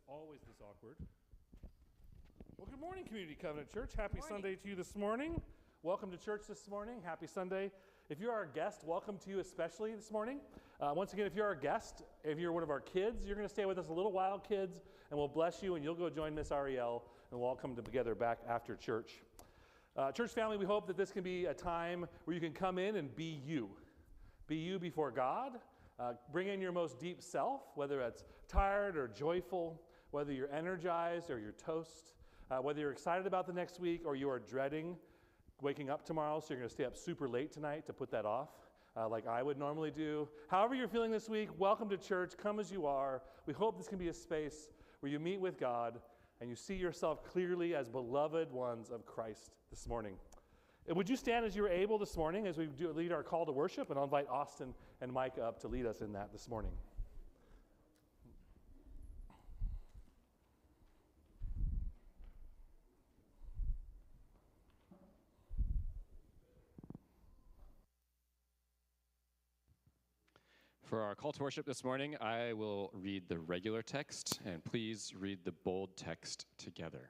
Always this awkward. Well, good morning, Community Covenant Church. Happy Sunday to you this morning. Welcome to church this morning. Happy Sunday. If you're our guest, welcome to you especially this morning. Once again, if you're our guest, if you're one of our kids, you're going to stay with us a little while, kids, and we'll bless you, and you'll go join Miss Ariel, and we'll all come together back after church. Church family, we hope that this can be a time where you can come in and be you. Be you before God. Bring in your most deep self, whether it's tired or joyful, whether you're energized or you're toast, whether you're excited about the next week or you are dreading waking up tomorrow, so you're going to stay up super late tonight to put that off, like I would normally do. However you're feeling this week, welcome to church. Come as you are. We hope this can be a space where you meet with God and you see yourself clearly as beloved ones of Christ this morning. And would you stand as you are able this morning as we lead our call to worship, and I'll invite Austin and Mike up to lead us in that this morning. For our call to worship this morning, I will read the regular text, and please read the bold text together.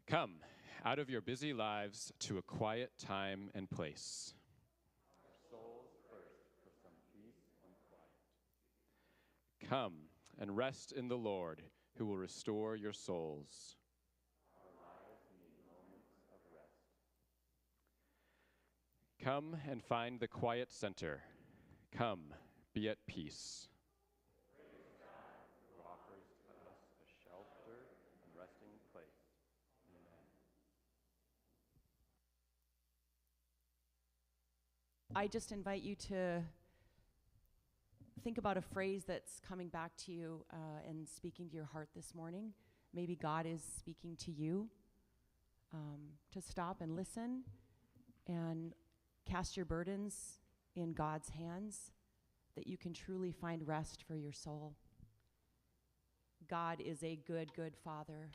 Come out of your busy lives to a quiet time and place. Our souls thirst for some peace and quiet. Come and rest in the Lord, who will restore your souls. Our lives need moments of rest. Come and find the quiet center. Come, be at peace. Praise God, who offers to us a shelter and resting place. Amen. I just invite you to think about a phrase that's coming back to you and speaking to your heart this morning. Maybe God is speaking to you, to stop and listen and cast your burdens in God's hands, that you can truly find rest for your soul. God is a good, good Father.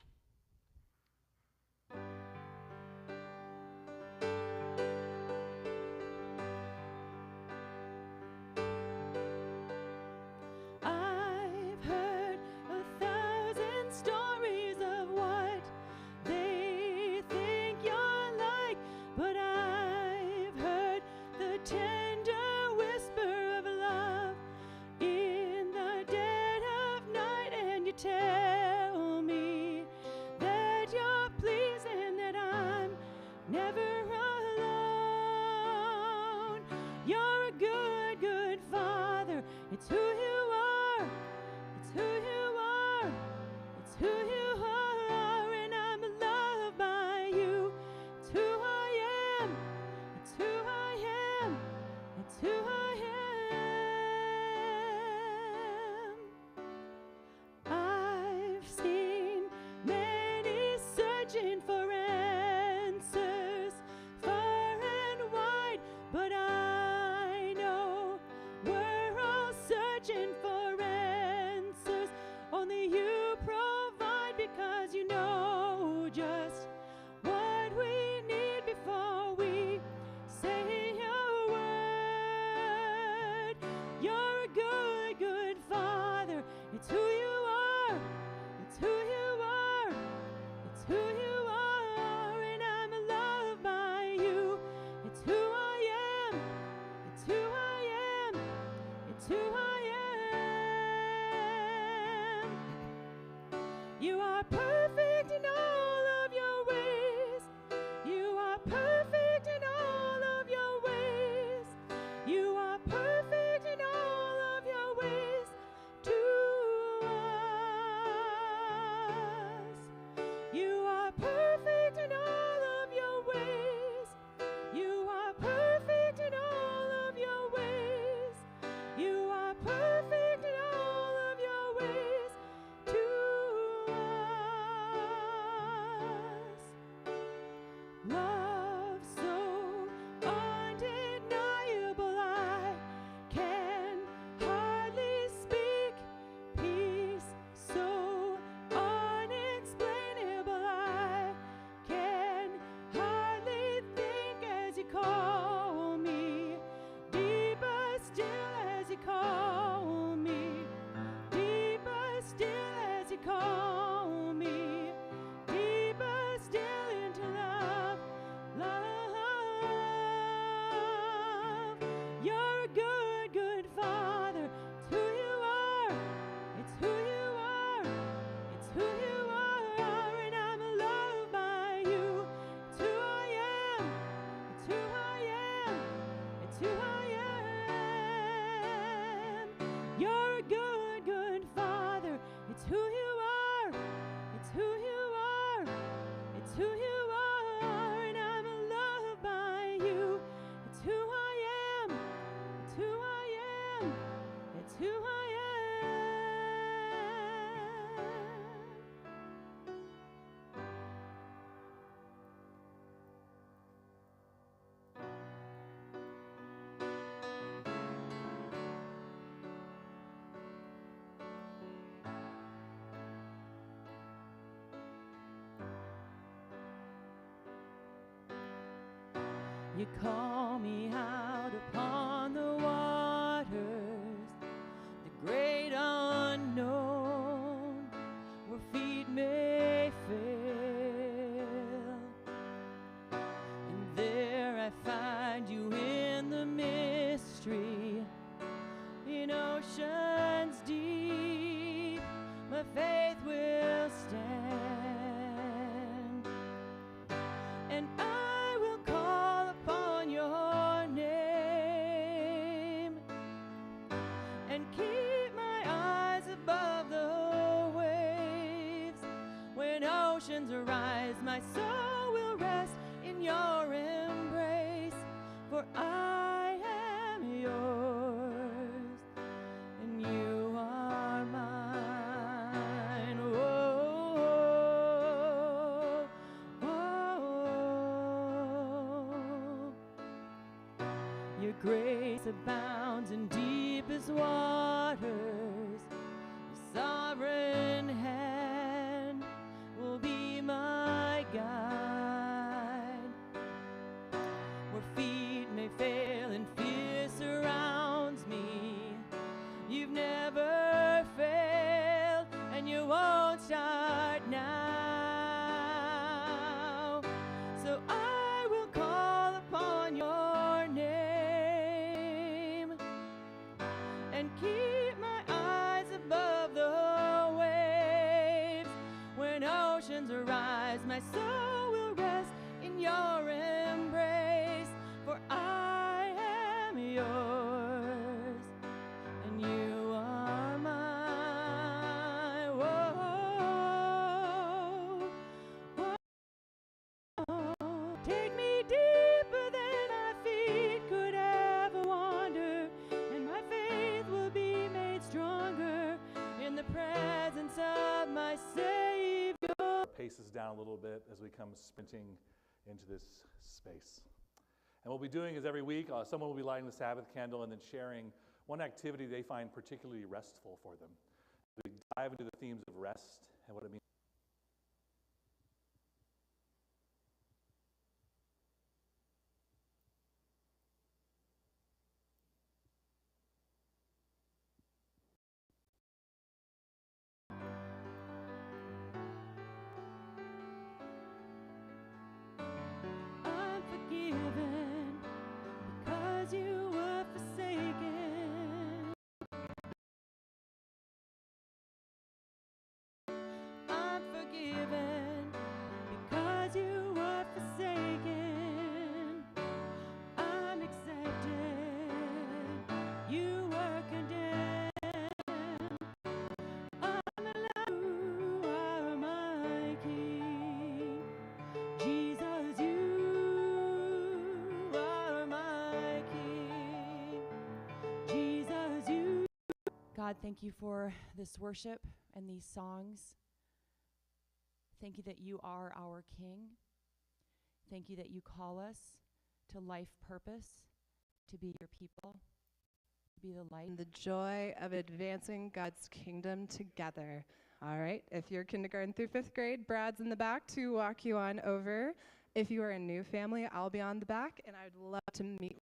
I've heard 1,000 stories of what they think you're like, but I've heard the tender whisper of love in the dead of night, and you tell me that you're pleased and that I'm never alone. You're a good, good Father. It's who you are. It's who you are. It's who you are, and I'm loved by you. It's who I am. It's who I am. It's who I am. I've seen many searching for answers far and wide, but I know we're all searching for answers. Only you provide, because you know just what we need before we say a word. You're a good, good Father. It's who you are. It's who you are. It's who you are, and I'm loved by you. It's who I am. It's who I am. It's who I am. You are perfect in all of your ways. You are perfect in all of your ways. You are perfect in all of your ways to us. You are perfect in all of your ways. You are perfect in all of your ways. You are You call me out upon the waters, the great unknown, where feet may fail. And there I find you in the mystery, in oceans deep, my faith will stand. And I will call upon your name and keep my eyes above the waves. When oceans arise, my soul will rest in your embrace, for I am yours and you are mine. Oh, oh, oh. Your grace abounds in deepest waters. Your sovereign hand will be my guide. Where feet may fail and fear surrounds me, you've never failed and you won't start now. So I will call upon your name and keep my eyes above the waves. When oceans arise, my soul will rest in your embrace, for I am yours and you are mine. Whoa, whoa. Take me deeper than my feet could ever wander, and my faith will be made stronger in the presence of my Savior. Pace us down a little bit as we come sprinting into this space. And what we'll be doing is every week, someone will be lighting the Sabbath candle and then sharing one activity they find particularly restful for them. We dive into the themes of rest and what it means. I'm forgiven because you were forsaken. I'm forgiven because you were forsaken. I'm accepted, you were condemned. I'm allowed, you are my King. Jesus, you are my King. Jesus, you. God, thank you for this worship and these songs. Thank you that you are our King. Thank you that you call us to life purpose, to be your people, to be the light. And the joy of advancing God's kingdom together. All right, if you're kindergarten through 5th grade, Brad's in the back to walk you on over. If you are a new family, I'll be on the back, and I'd love to meet.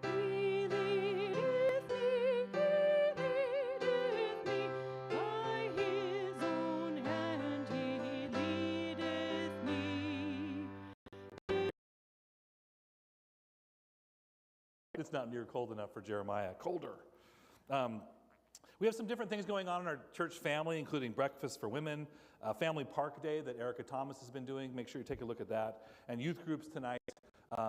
He leads He leadeth me by his own hand. He leadeth me. It's not near cold enough for Jeremiah. Colder. We have some different things going on in our church family, including breakfast for women. Family Park Day that Erica Thomas has been doing. Make sure you take a look at that. And youth groups tonight.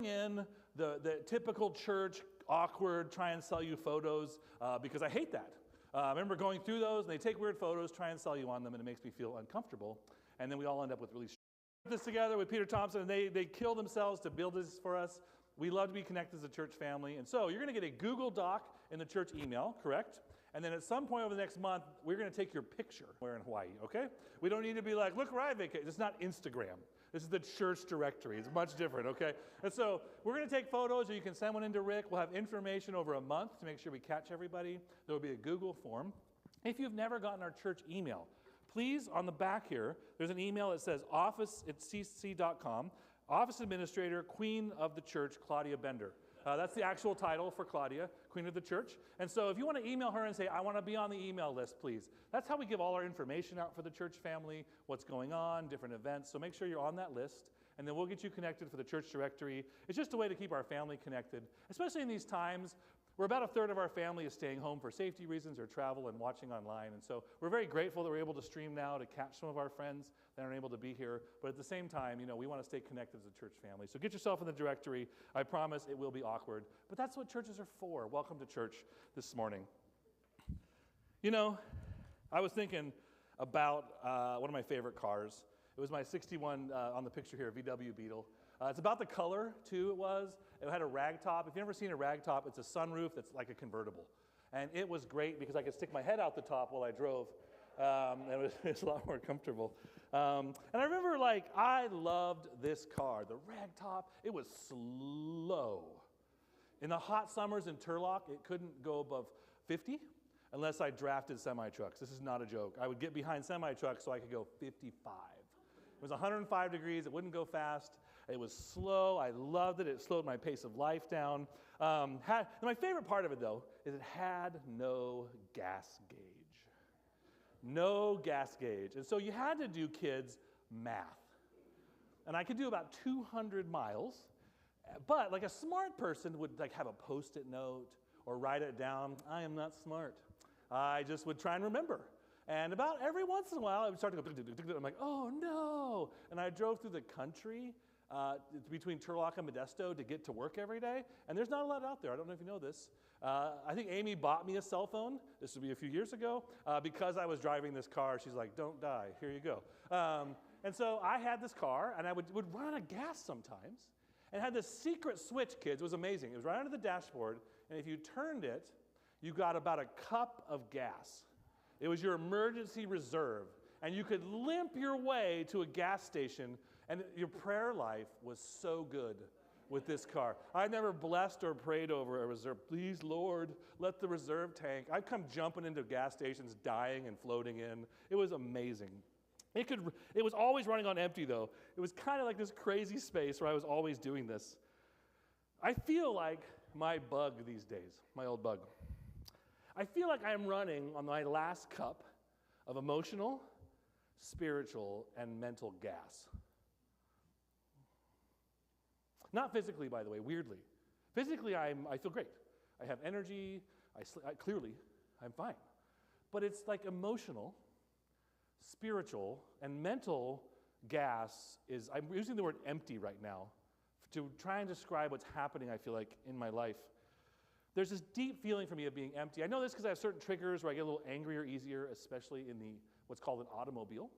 In the typical church, awkward, try and sell you photos, because I hate that. I remember going through those, and they take weird photos, try and sell you on them, and it makes me feel uncomfortable. And then we all end up with really this together with Peter Thompson, and they kill themselves to build this for us. We love to be connected as a church family. And so you're going to get a Google Doc in the church email, correct? And then at some point over the next month, we're going to take your picture. We're in Hawaii, okay? We don't need to be like, look where I vacated. It's not Instagram. This is the church directory. It's much different, okay? And so we're going to take photos, or you can send one into Rick. We'll have information over a month to make sure we catch everybody. There will be a Google form. If you've never gotten our church email, please, on the back here, there's an email that says office@cc.com. Office Administrator, Queen of the Church, Claudia Bender. That's the actual title for Claudia, Queen of the Church. And so if you want to email her and say, I want to be on the email list, please. That's how we give all our information out for the church family, what's going on, different events. So make sure you're on that list, and then we'll get you connected for the church directory. It's just a way to keep our family connected, especially in these times where about a third of our family is staying home for safety reasons or travel and watching online. And so we're very grateful that we're able to stream now to catch some of our friends that aren't able to be here. But at the same time, we want to stay connected as a church family. So get yourself in the directory. I promise it will be awkward. But that's what churches are for. Welcome to church this morning. I was thinking about one of my favorite cars. It was my 61 on the picture here, VW Beetle. It's about the color, too, It had a rag top. If you've never seen a rag top, it's a sunroof that's like a convertible. And it was great because I could stick my head out the top while I drove. And it was a lot more comfortable. And I remember, I loved this car. The rag top, it was slow. In the hot summers in Turlock, it couldn't go above 50 unless I drafted semi-trucks. This is not a joke. I would get behind semi-trucks so I could go 55. It was 105 degrees. It wouldn't go fast. It was slow. I loved it. It slowed my pace of life down. My favorite part of it, though, is it had no gas gauge. No gas gauge. And so you had to do, kids, math. And I could do about 200 miles. But like a smart person would have a Post-it note or write it down. I am not smart. I just would try and remember. And about every once in a while, I would start to go, I'm like, oh no. And I drove through the country between Turlock and Modesto to get to work every day. And there's not a lot out there. I don't know if you know this. I think Amy bought me a cell phone. This would be a few years ago. Because I was driving this car, she's like, don't die. Here you go. And so I had this car, and I would run out of gas sometimes. And had this secret switch, kids. It was amazing. It was right under the dashboard. And if you turned it, you got about a cup of gas. It was your emergency reserve. And you could limp your way to a gas station. And your prayer life was so good with this car. I never blessed or prayed over a reserve. Please, Lord, let the reserve tank. I'd come jumping into gas stations, dying and floating in. It was amazing. It was always running on empty, though. It was kind of like this crazy space where I was always doing this. I feel like my bug these days, my old bug. I feel like I'm running on my last cup of emotional, spiritual, and mental gas. Not physically, by the way, weirdly. Physically, I feel great. I have energy. Clearly, I'm fine. But it's like emotional, spiritual, and mental gas is, I'm using the word empty right now to try and describe what's happening, I feel like, in my life. There's this deep feeling for me of being empty. I know this because I have certain triggers where I get a little angrier easier, especially in what's called an automobile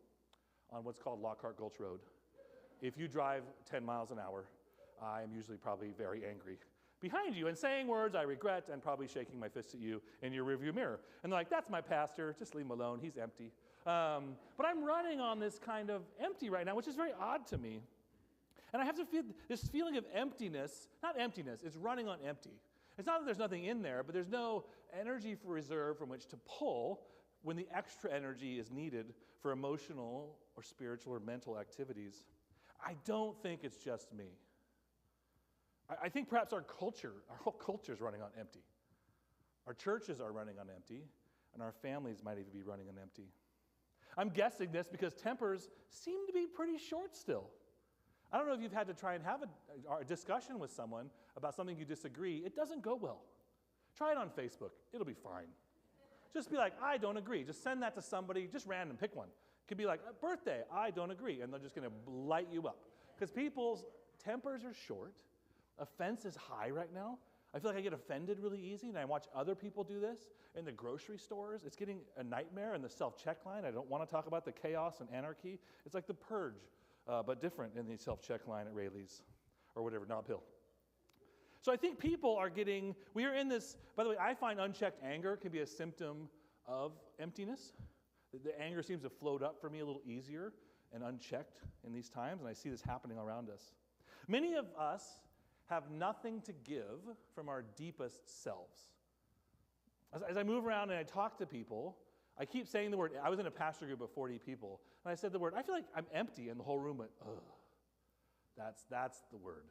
on what's called Lockhart Gulch Road. If you drive 10 miles an hour, I am usually probably very angry behind you and saying words I regret and probably shaking my fist at you in your rearview mirror. And they're like, that's my pastor, just leave him alone, he's empty. But I'm running on this kind of empty right now, which is very odd to me. And I have to feel this feeling of emptiness, not emptiness, it's running on empty. It's not that there's nothing in there, but there's no energy for reserve from which to pull when the extra energy is needed for emotional or spiritual or mental activities. I don't think it's just me. I think perhaps our whole culture is running on empty. Our churches are running on empty, and our families might even be running on empty. I'm guessing this because tempers seem to be pretty short still. I don't know if you've had to try and have a discussion with someone about something you disagree. It doesn't go well. Try it on Facebook. It'll be fine. Just be like, I don't agree. Just send that to somebody, just random, pick one. Could be like, birthday, I don't agree, and they're just going to light you up. Because people's tempers are short. Offense is high right now. I feel like I get offended really easy, and I watch other people do this in the grocery stores. It's getting a nightmare in the self-check line. I don't want to talk about the chaos and anarchy. It's like the purge, but different in the self-check line at Rayleigh's or whatever, Nob Hill. So I think people are we are in this, by the way, I find unchecked anger can be a symptom of emptiness. The anger seems to float up for me a little easier and unchecked in these times, and I see this happening around us. Many of us have nothing to give from our deepest selves. As I move around and I talk to people, I keep saying the word, I was in a pastor group of 40 people, and I said the word, I feel like I'm empty, and the whole room went, ugh. That's the word.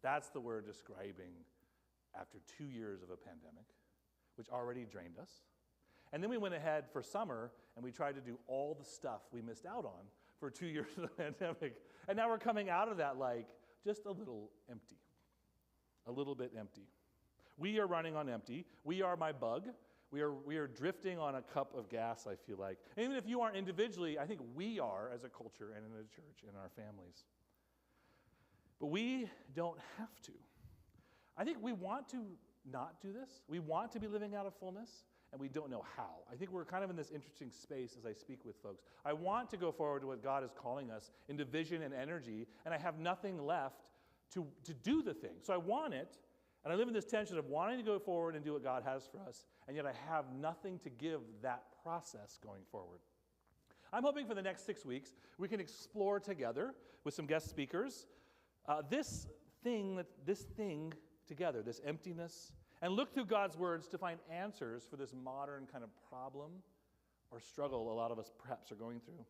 That's the word describing after 2 years of a pandemic, which already drained us. And then we went ahead for summer, and we tried to do all the stuff we missed out on for 2 years of the pandemic. And now we're coming out of that like just a little empty, a little bit empty. We are running on empty. We are my bug. We are drifting on a cup of gas, I feel like. And even if you aren't individually, I think we are as a culture and in a church, in our families. But we don't have to. I think we want to not do this. We want to be living out of fullness, and we don't know how. I think we're kind of in this interesting space as I speak with folks. I want to go forward to what God is calling us into vision and energy, and I have nothing left to do the thing. So I want it, and I live in this tension of wanting to go forward and do what God has for us, and yet I have nothing to give that process going forward. I'm hoping for the next 6 weeks we can explore together with some guest speakers this thing together, this emptiness, and look through God's words to find answers for this modern kind of problem or struggle a lot of us perhaps are going through.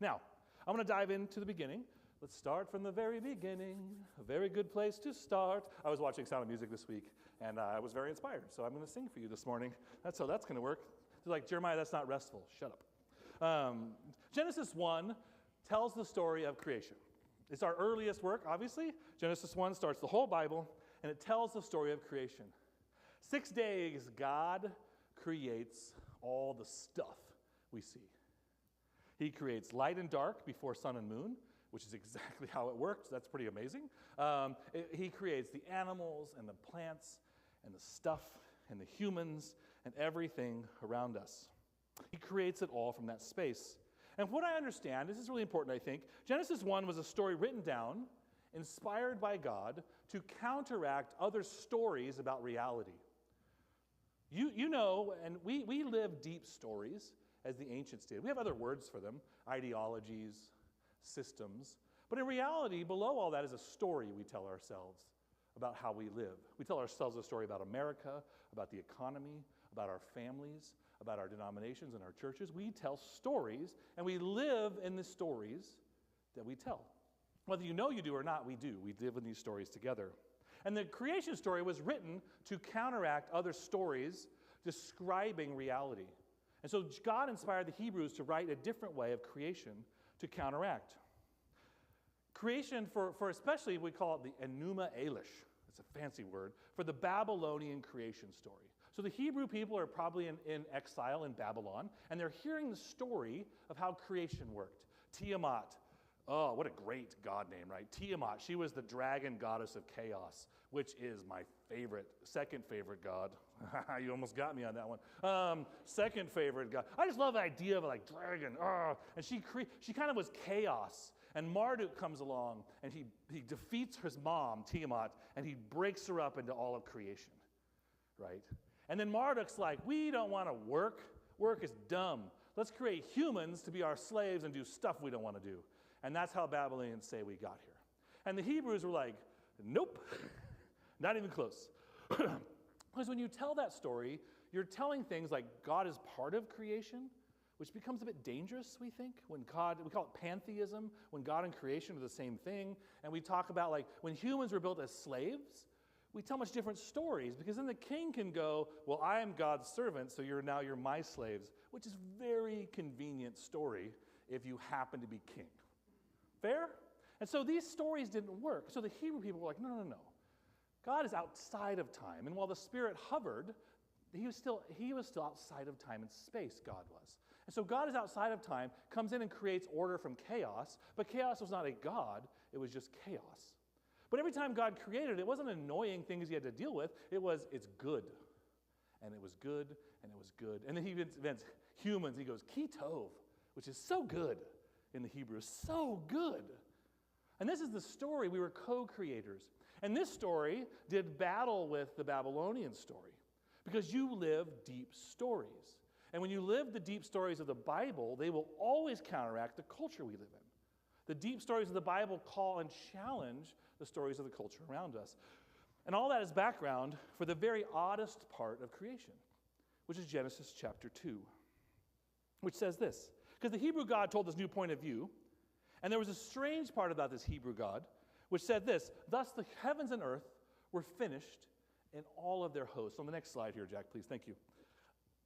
Now, I'm going to dive into the beginning. Let's start from the very beginning. A very good place to start. I was watching Sound of Music this week, and I was very inspired, so I'm going to sing for you this morning. That's how that's going to work. They're like, Jeremiah, that's not restful. Shut up. Genesis 1 tells the story of creation. It's our earliest work, obviously. Genesis 1 starts the whole Bible, and it tells the story of creation. 6 days, God creates all the stuff we see. He creates light and dark before sun and moon, which is exactly how it works. That's pretty amazing. He creates the animals and the plants and the stuff and the humans and everything around us. He creates it all from that space. And what I understand, this is really important, I think, Genesis 1 was a story written down, inspired by God, to counteract other stories about reality. You know, and we live deep stories, as the ancients did. We have other words for them, ideologies, systems. But in reality, below all that is a story we tell ourselves about how we live. We tell ourselves a story about America, about the economy, about our families, about our denominations and our churches. We tell stories, and we live in the stories that we tell. Whether you know you do or not, we do. We live in these stories together. And the creation story was written to counteract other stories describing reality. And so God inspired the Hebrews to write a different way of creation to counteract. Creation, for especially, we call it the Enuma Elish. It's a fancy word, for the Babylonian creation story. So the Hebrew people are probably in exile in Babylon, and they're hearing the story of how creation worked. Tiamat, oh, what a great god name, right? Tiamat, she was the dragon goddess of chaos, which is my second favorite god. You almost got me on that one. Second favorite god. I just love the idea of like dragon. And she kind of was chaos. And Marduk comes along, and he defeats his mom, Tiamat, and he breaks her up into all of creation, right? And then Marduk's like, we don't want to work. Work is dumb. Let's create humans to be our slaves and do stuff we don't want to do. And that's how Babylonians say we got here. And the Hebrews were like, nope, not even close. Because when you tell that story, you're telling things like God is part of creation, which becomes a bit dangerous, we think. We call it pantheism, when God and creation are the same thing. And we talk about like when humans were built as slaves, we tell much different stories, because then the king can go, well, I am God's servant, so you're my slaves, which is a very convenient story if you happen to be king. Fair? And so these stories didn't work. So the Hebrew people were like, no. God is outside of time. And while the Spirit hovered, he was still outside of time and space, God was. And so God is outside of time, comes in and creates order from chaos, but chaos was not a God, it was just chaos. But every time God created, it wasn't annoying things he had to deal with, it's good. And it was good, and it was good. And then he invents humans, he goes, ki tov, which is so good in the Hebrew, so good. And this is the story, we were co-creators. And this story did battle with the Babylonian story because you live deep stories. And when you live the deep stories of the Bible, they will always counteract the culture we live in. The deep stories of the Bible call and challenge the stories of the culture around us. And all that is background for the very oddest part of creation, which is Genesis chapter 2, which says this. Because the Hebrew God told this new point of view, and there was a strange part about this Hebrew God, which said this, thus the heavens and earth were finished in all of their hosts. On the next slide here, Jack, please, thank you.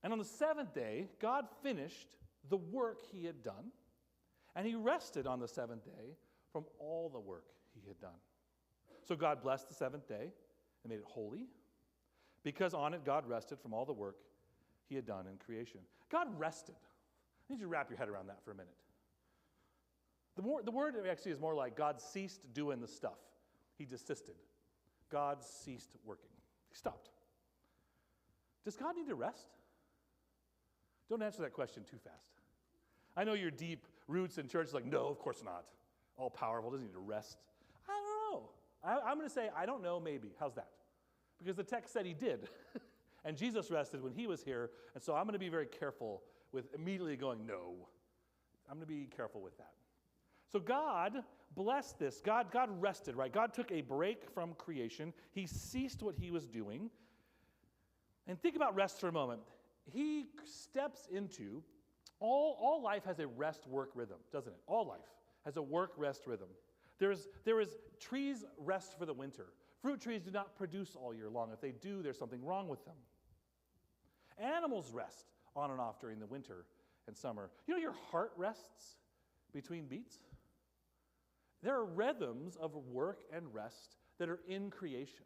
And on the seventh day, God finished the work he had done, and he rested on the seventh day from all the work he had done. So God blessed the seventh day and made it holy, because on it God rested from all the work he had done in creation. God rested. I need you to wrap your head around that for a minute. The word actually is more like God ceased doing the stuff. He desisted. God ceased working. He stopped. Does God need to rest? Don't answer that question too fast. I know your deep roots in church is like, no, of course not. All powerful, doesn't need to rest. I don't know. I'm going to say, I don't know, maybe. How's that? Because the text said he did. And Jesus rested when he was here. And so I'm going to be very careful with immediately going, no. I'm going to be careful with that. So God blessed this. God rested, right? God took a break from creation. He ceased what he was doing. And think about rest for a moment. He steps into, all life has a rest-work rhythm, doesn't it? All life has a work-rest rhythm. There is trees rest for the winter. Fruit trees do not produce all year long. If they do, there's something wrong with them. Animals rest on and off during the winter and summer. You know your heart rests between beats? There are rhythms of work and rest that are in creation.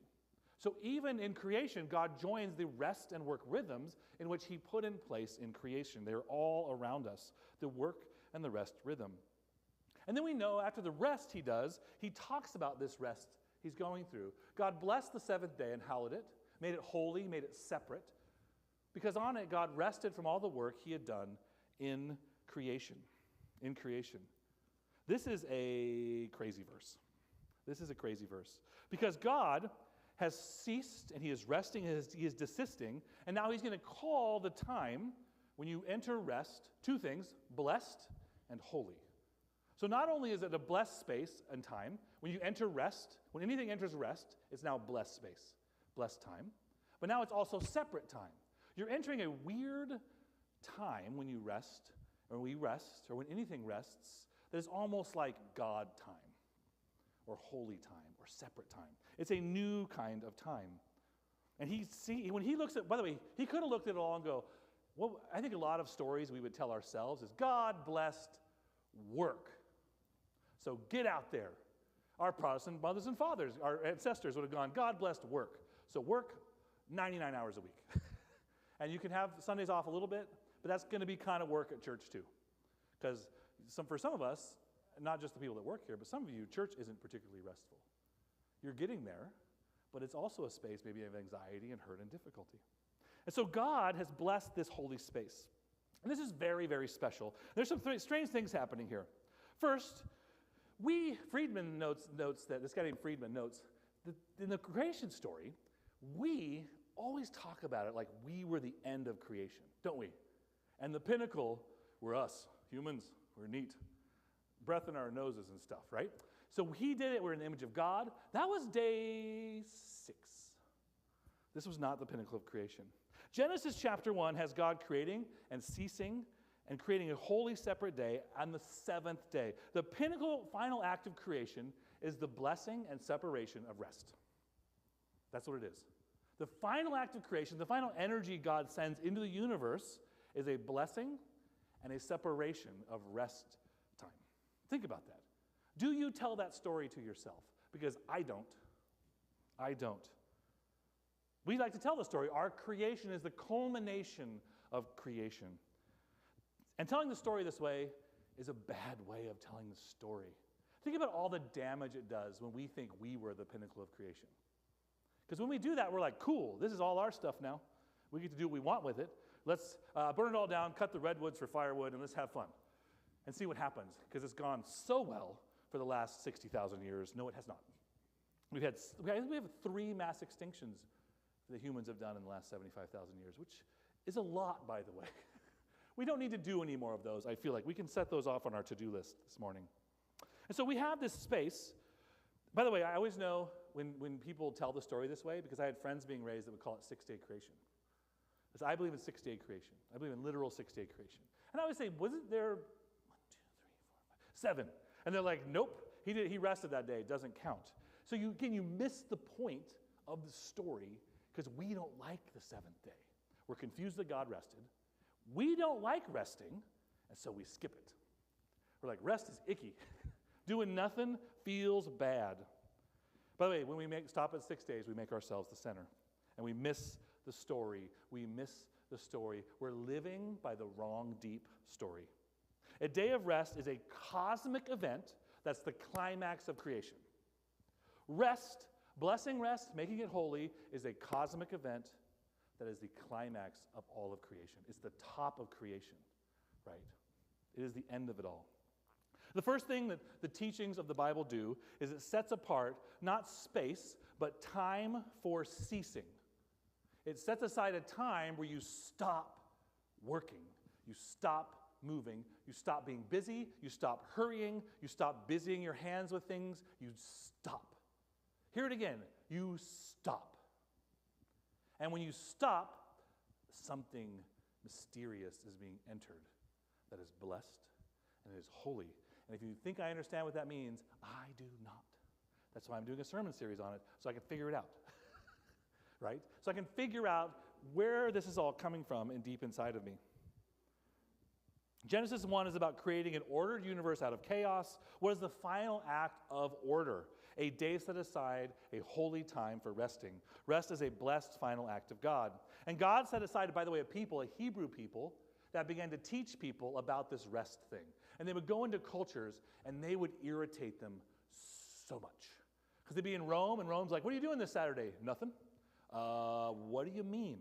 So even in creation, God joins the rest and work rhythms in which he put in place in creation. They're all around us, the work and the rest rhythm. And then we know after the rest he does, he talks about this rest he's going through. God blessed the seventh day and hallowed it, made it holy, made it separate, because on it God rested from all the work he had done in creation. In creation. This is a crazy verse. This is a crazy verse. Because God has ceased and he is resting, he is desisting, and now he's going to call the time when you enter rest, two things, blessed and holy. So not only is it a blessed space and time, when you enter rest, when anything enters rest, it's now blessed space, blessed time, but now it's also separate time. You're entering a weird time when you rest, or when we rest, or when anything rests, that is almost like God time, or holy time, or separate time. It's a new kind of time. And when he looks at, by the way, he could have looked at it all and go, well, I think a lot of stories we would tell ourselves is God blessed work. So get out there. Our Protestant mothers and fathers, our ancestors would have gone, God blessed work. So work 99 hours a week. And you can have Sundays off a little bit, but that's going to be kind of work at church too. Because for some of us, not just the people that work here, but some of you, church isn't particularly restful. You're getting there, but it's also a space maybe of anxiety and hurt and difficulty. And so God has blessed this holy space. And this is very, very special. There's some strange things happening here. First, Friedman notes that, this guy named Friedman notes, that in the creation story, we always talk about it like we were the end of creation, don't we? And the pinnacle were us, humans, we're neat. Breath in our noses and stuff, right? So he did it, we're in the image of God. That was day 6. This was not the pinnacle of creation. Genesis chapter 1 has God creating and ceasing and creating a holy separate day on the 7th day. The pinnacle final act of creation is the blessing and separation of rest. That's what it is. The final act of creation, the final energy God sends into the universe is a blessing and a separation of rest time. Think about that. Do you tell that story to yourself? Because I don't. I don't. We like to tell the story. Our creation is the culmination of creation. And telling the story this way is a bad way of telling the story. Think about all the damage it does when we think we were the pinnacle of creation. Because when we do that, we're like, cool, this is all our stuff now. We get to do what we want with it. Let's burn it all down, cut the redwoods for firewood, and let's have fun. And see what happens, because it's gone so well for the last 60,000 years. No, it has not. We have 3 mass extinctions that humans have done in the last 75,000 years, which is a lot, by the way. We don't need to do any more of those, I feel like. We can set those off on our to-do list this morning. And so we have this space. By the way, I always know when people tell the story this way, because I had friends being raised that would call it six-day creation. Because I believe in six-day creation. I believe in literal six-day creation. And I always say, wasn't there 1, 2, 3, 4, 5, 7? And they're like, nope, he rested that day. It doesn't count. So you miss the point of the story because we don't like the 7th day. We're confused that God rested. We don't like resting, and so we skip it. We're like, rest is icky. Doing nothing feels bad. By the way, when we stop at 6 days, we make ourselves the center. And we miss the story. We miss the story. We're living by the wrong deep story. A day of rest is a cosmic event that's the climax of creation. Rest, blessing rest, making it holy, is a cosmic event that is the climax of all of creation. It's the top of creation, right? It is the end of it all. The first thing that the teachings of the Bible do is it sets apart not space, but time for ceasing. It sets aside a time where you stop working, you stop moving, you stop being busy, you stop hurrying, you stop busying your hands with things, you stop. Hear it again, you stop. And when you stop, something mysterious is being entered that is blessed and is holy. And if you think I understand what that means, I do not. That's why I'm doing a sermon series on it, so I can figure it out. Right? So I can figure out where this is all coming from and deep inside of me. Genesis 1 is about creating an ordered universe out of chaos. What is the final act of order? A day set aside, a holy time for resting. Rest is a blessed final act of God. And God set aside, by the way, a people, a Hebrew people, that began to teach people about this rest thing. And they would go into cultures, and they would irritate them so much. Because they'd be in Rome, and Rome's like, what are you doing this Saturday? Nothing. What do you mean?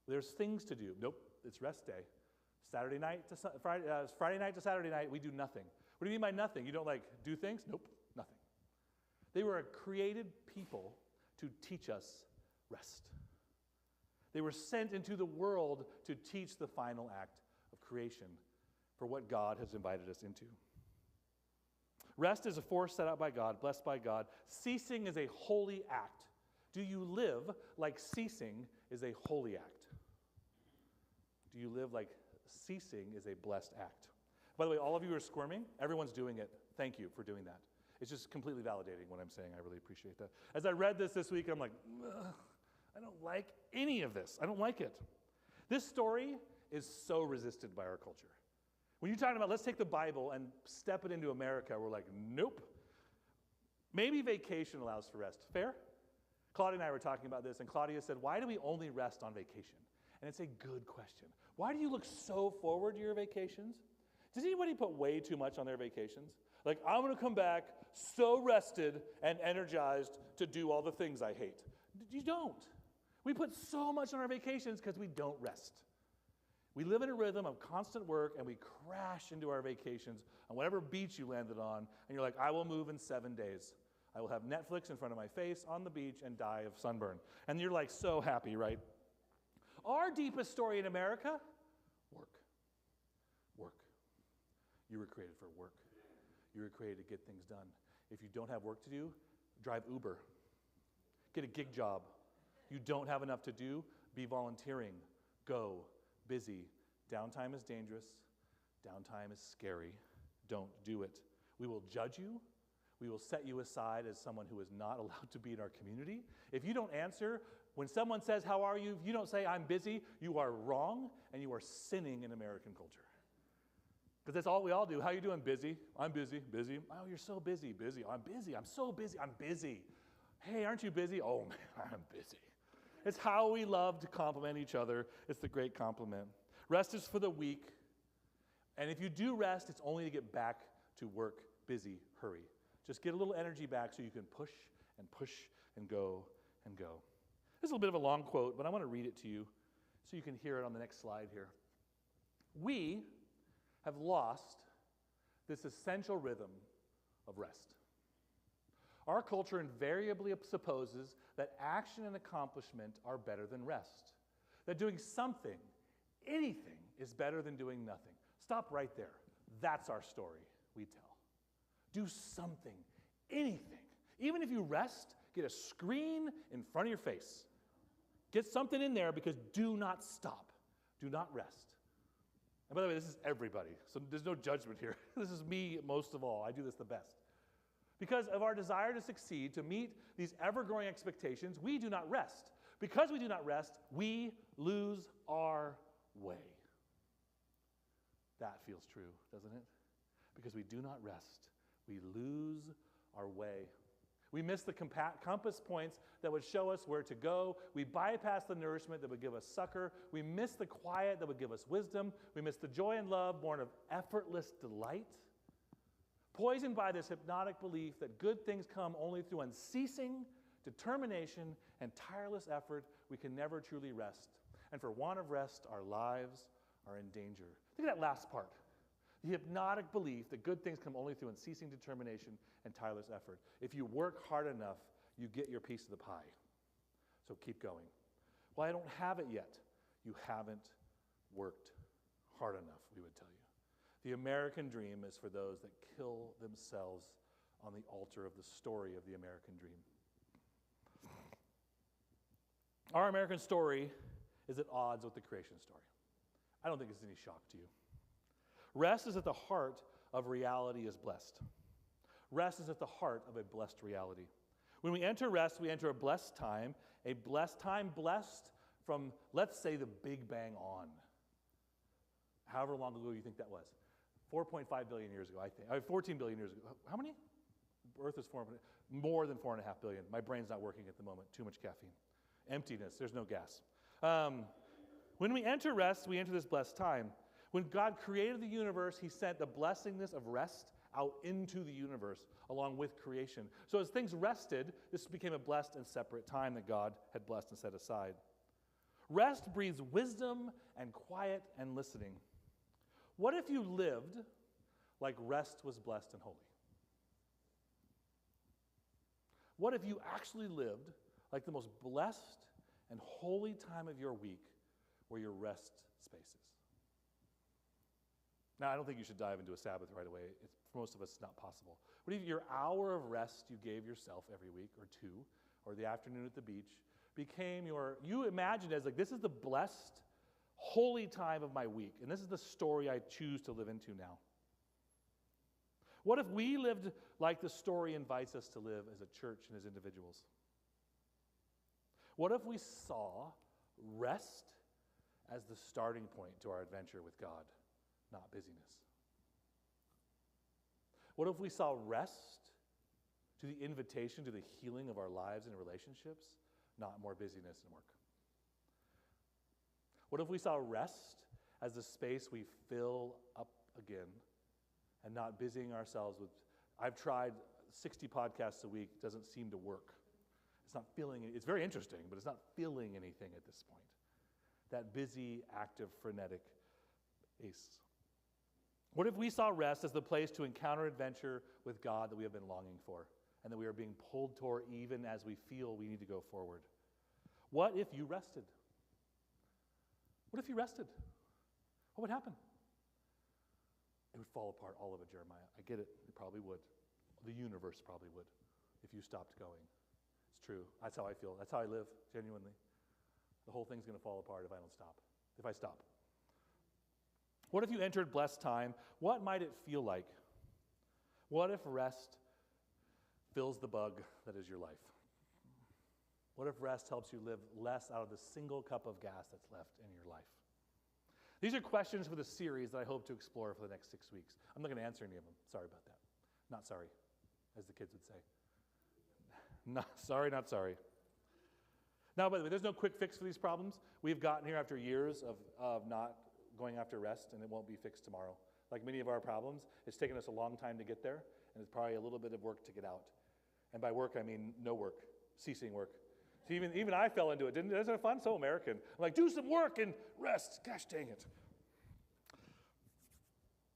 There's things to do. Nope, it's rest day. Friday night to Saturday night, we do nothing. What do you mean by nothing? You don't do things? Nope, nothing. They were a created people to teach us rest. They were sent into the world to teach the final act of creation for what God has invited us into. Rest is a force set out by God, blessed by God. Ceasing is a holy act. Do you live like ceasing is a holy act? Do you live like ceasing is a blessed act? By the way, all of you are squirming. Everyone's doing it. Thank you for doing that. It's just completely validating what I'm saying. I really appreciate that. As I read this week, I'm like, I don't like any of this. I don't like it. This story is so resisted by our culture. When you're talking about, let's take the Bible and step it into America, we're like, nope. Maybe vacation allows for rest. Fair? Claudia and I were talking about this, and Claudia said, why do we only rest on vacation? And it's a good question. Why do you look so forward to your vacations? Does anybody put way too much on their vacations? Like, I'm going to come back so rested and energized to do all the things I hate. You don't. We put so much on our vacations because we don't rest. We live in a rhythm of constant work, and we crash into our vacations on whatever beach you landed on, and you're like, I will move in 7 days. I will have Netflix in front of my face on the beach and die of sunburn. And you're like so happy, right? Our deepest story in America, work. Work. You were created for work. You were created to get things done. If you don't have work to do, drive Uber. Get a gig job. You don't have enough to do, be volunteering. Go. Busy. Downtime is dangerous. Downtime is scary. Don't do it. We will judge you. We will set you aside as someone who is not allowed to be in our community. If you don't answer, when someone says, how are you? If you don't say, I'm busy, you are wrong, and you are sinning in American culture. Because that's all we all do. How you doing? Busy. I'm busy. Busy. Oh, you're so busy. Busy. I'm busy. I'm so busy. I'm busy. Hey, aren't you busy? Oh, man, I'm busy. It's how we love to compliment each other. It's the great compliment. Rest is for the weak. And if you do rest, it's only to get back to work, busy, hurry. Just get a little energy back so you can push and go and go. This is a little bit of a long quote, but I want to read it to you so you can hear it on the next slide here. We have lost this essential rhythm of rest. Our culture invariably supposes that action and accomplishment are better than rest, that doing something, anything, is better than doing nothing. Stop right there. That's our story we tell. Do something, anything. Even if you rest, get a screen in front of your face. Get something in there, because do not stop. Do not rest. And by the way, this is everybody, so there's no judgment here. This is me most of all. I do this the best. Because of our desire to succeed, to meet these ever-growing expectations, we do not rest. Because we do not rest, we lose our way. That feels true, doesn't it? Because we do not rest, we lose our way. We miss the compass points that would show us where to go. We bypass the nourishment that would give us succor. We miss the quiet that would give us wisdom. We miss the joy and love born of effortless delight. Poisoned by this hypnotic belief that good things come only through unceasing determination and tireless effort, we can never truly rest. And for want of rest, our lives are in danger. Think of that last part. The hypnotic belief that good things come only through unceasing determination and tireless effort. If you work hard enough, you get your piece of the pie. So keep going. Well, I don't have it yet. You haven't worked hard enough, we would tell you. The American dream is for those that kill themselves on the altar of the story of the American dream. Our American story is at odds with the creation story. I don't think it's any shock to you. Rest is at the heart of reality is blessed. Rest is at the heart of a blessed reality. When we enter rest, we enter a blessed time blessed from, let's say, the Big Bang on. However long ago you think that was. 4.5 billion years ago, I think. 14 billion years ago. How many? Earth is more than 4.5 billion. My brain's not working at the moment. Too much caffeine. Emptiness. There's no gas. When we enter rest, we enter this blessed time. When God created the universe, he sent the blessingness of rest out into the universe along with creation. So as things rested, this became a blessed and separate time that God had blessed and set aside. Rest breeds wisdom and quiet and listening. What if you lived like rest was blessed and holy? What if you actually lived like the most blessed and holy time of your week were your rest spaces? Now, I don't think you should dive into a Sabbath right away. For most of us, it's not possible. What if your hour of rest you gave yourself every week, or two, or the afternoon at the beach, became you imagined as like, this is the blessed, holy time of my week, and this is the story I choose to live into now. What if we lived like the story invites us to live as a church and as individuals? What if we saw rest as the starting point to our adventure with God, not busyness? What if we saw rest to the invitation to the healing of our lives and relationships, not more busyness and work? What if we saw rest as the space we fill up again and not busying ourselves with, I've tried 60 podcasts a week, doesn't seem to work. It's not feeling, it's very interesting, but it's not feeling anything at this point. That busy, active, frenetic pace. What if we saw rest as the place to encounter adventure with God that we have been longing for and that we are being pulled toward even as we feel we need to go forward? What if you rested? What if you rested? What would happen? It would fall apart, all of it, Jeremiah. I get it. It probably would. The universe probably would if you stopped going. It's true. That's how I feel. That's how I live, genuinely. The whole thing's going to fall apart if I don't stop, if I stop. What if you entered blessed time? What might it feel like? What if rest fills the bug that is your life? What if rest helps you live less out of the single cup of gas that's left in your life? These are questions for the series that I hope to explore for the next 6 weeks. I'm not going to answer any of them. Sorry about that. Not sorry, as the kids would say. Not sorry, not sorry. Now, by the way, there's no quick fix for these problems. We've gotten here after years of not going after rest, and it won't be fixed tomorrow. like many of our problems. It's taken us a long time to get there, and it's probably a little bit of work to get out. And by work, I mean no work, ceasing work. See, even I fell into it. Isn't it fun? So American. I'm like, do some work and rest. Gosh dang it.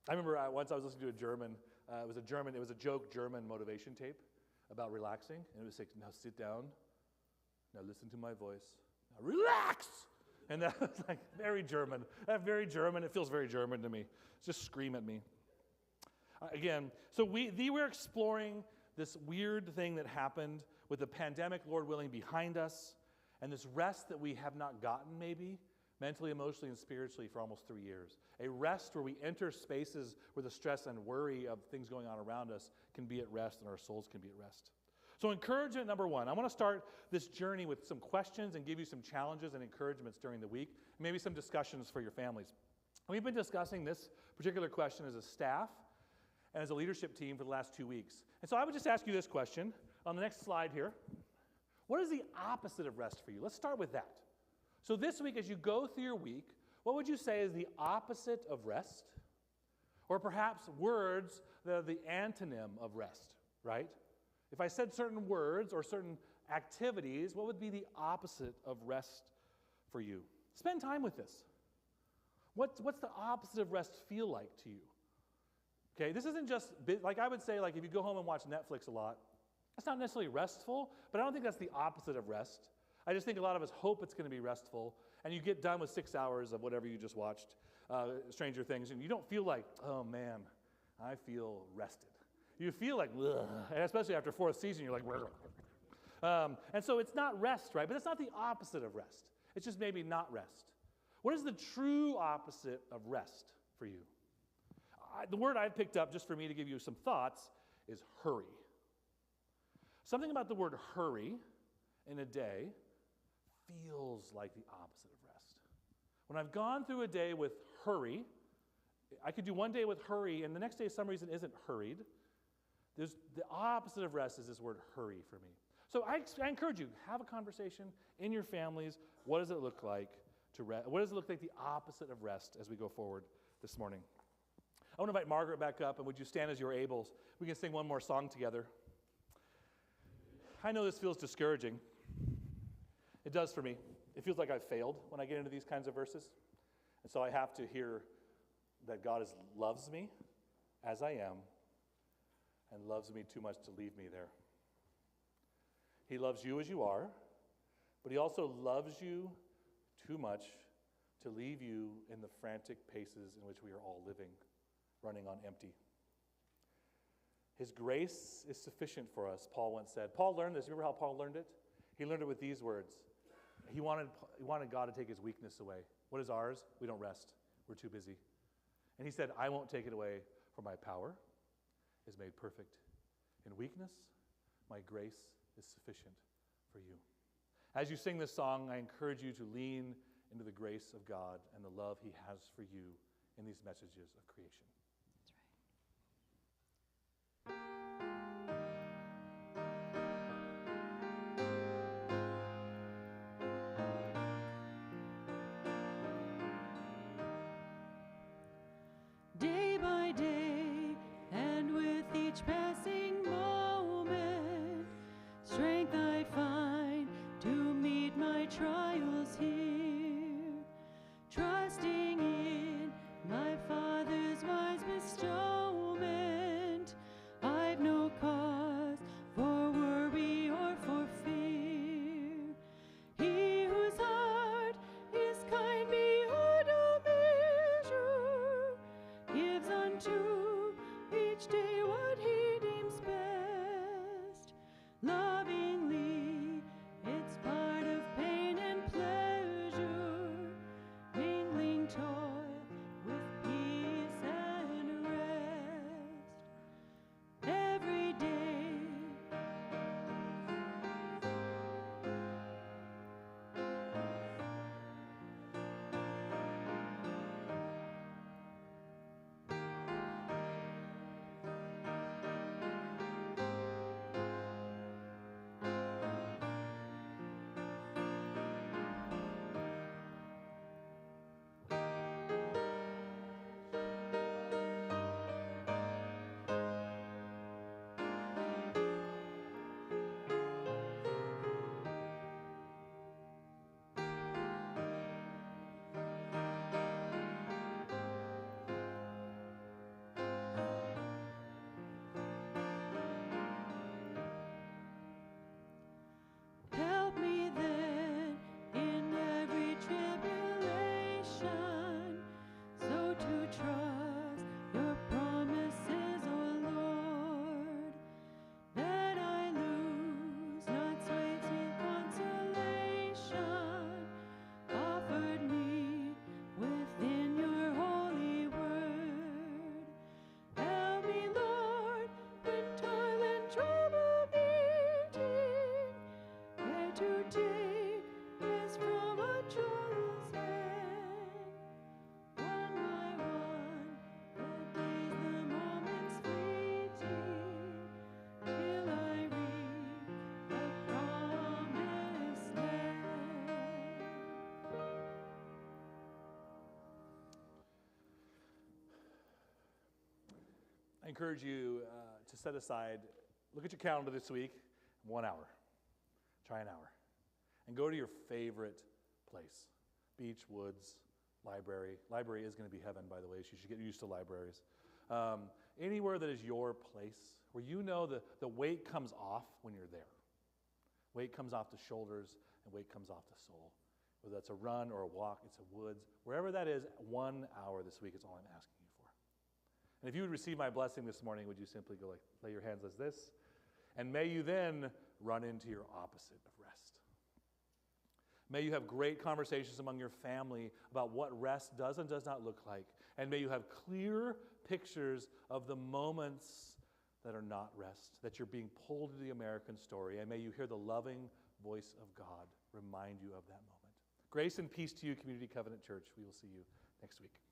I remember once I was listening to a German, it was a joke German motivation tape about relaxing. And it was like, now sit down. Now listen to my voice. Now relax. And that was like very German. Very German. It feels very German to me. Just scream at me. Again, so we're exploring this weird thing that happened with the pandemic, Lord willing, behind us, and this rest that we have not gotten maybe, mentally, emotionally, and spiritually for almost 3 years. A rest where we enter spaces where the stress and worry of things going on around us can be at rest and our souls can be at rest. So encouragement number one. I want to start this journey with some questions and give you some challenges and encouragements during the week, and maybe some discussions for your families. We've been discussing this particular question as a staff and as a leadership team for the last 2 weeks. And so I would just ask you this question on the next slide here. What is the opposite of rest for you? Let's start with that. So this week, as you go through your week, what would you say is the opposite of rest? Or perhaps words that are the antonym of rest, right? If I said certain words or certain activities, what would be the opposite of rest for you? Spend time with this. What's the opposite of rest feel like to you? Okay, this isn't just, like I would say, like if you go home and watch Netflix a lot, that's not necessarily restful, but I don't think that's the opposite of rest. I just think a lot of us hope it's going to be restful, and you get done with 6 hours of whatever you just watched, Stranger Things, and you don't feel like, oh man, I feel rested. You feel like, ugh, and especially after 4th season, you're like, and so it's not rest, right? But it's not the opposite of rest. It's just maybe not rest. What is the true opposite of rest for you? The word I've picked up just for me to give you some thoughts is hurry. Something about the word hurry in a day feels like the opposite of rest. When I've gone through a day with hurry, I could do one day with hurry, and the next day, for some reason, isn't hurried. The opposite of rest is this word hurry for me. So I encourage you, have a conversation in your families. What does it look like to rest? What does it look like the opposite of rest as we go forward this morning? I want to invite Margaret back up, and would you stand as you're able? We can sing one more song together. I know this feels discouraging. It does for me. It feels like I've failed when I get into these kinds of verses. And so I have to hear that God loves me as I am and loves me too much to leave me there. He loves you as you are, but he also loves you too much to leave you in the frantic paces in which we are all living, running on empty. His grace is sufficient for us, Paul once said. Paul learned this. Remember how Paul learned it? He learned it with these words. He wanted God to take his weakness away. What is ours? We don't rest. We're too busy. And he said, I won't take it away, for my power is made perfect in weakness. My grace is sufficient for you. As you sing this song, I encourage you to lean into the grace of God and the love he has for you in these messages of creation. Day by day, and with each passing moment, strength I find to meet my trials here, trusting in my Father's wise encourage you to set aside, look at your calendar this week, 1 hour. Try an hour. And go to your favorite place. Beach, woods, library. Library is going to be heaven, by the way, so you should get used to libraries. Anywhere that is your place, where you know the weight comes off when you're there. Weight comes off the shoulders, and weight comes off the soul. Whether that's a run or a walk, it's a woods. Wherever that is, 1 hour this week is all I'm asking you for. And if you would receive my blessing this morning, would you simply go like, lay your hands as this? And may you then run into your opposite of rest. May you have great conversations among your family about what rest does and does not look like. And may you have clear pictures of the moments that are not rest, that you're being pulled into the American story. And may you hear the loving voice of God remind you of that moment. Grace and peace to you, Community Covenant Church. We will see you next week.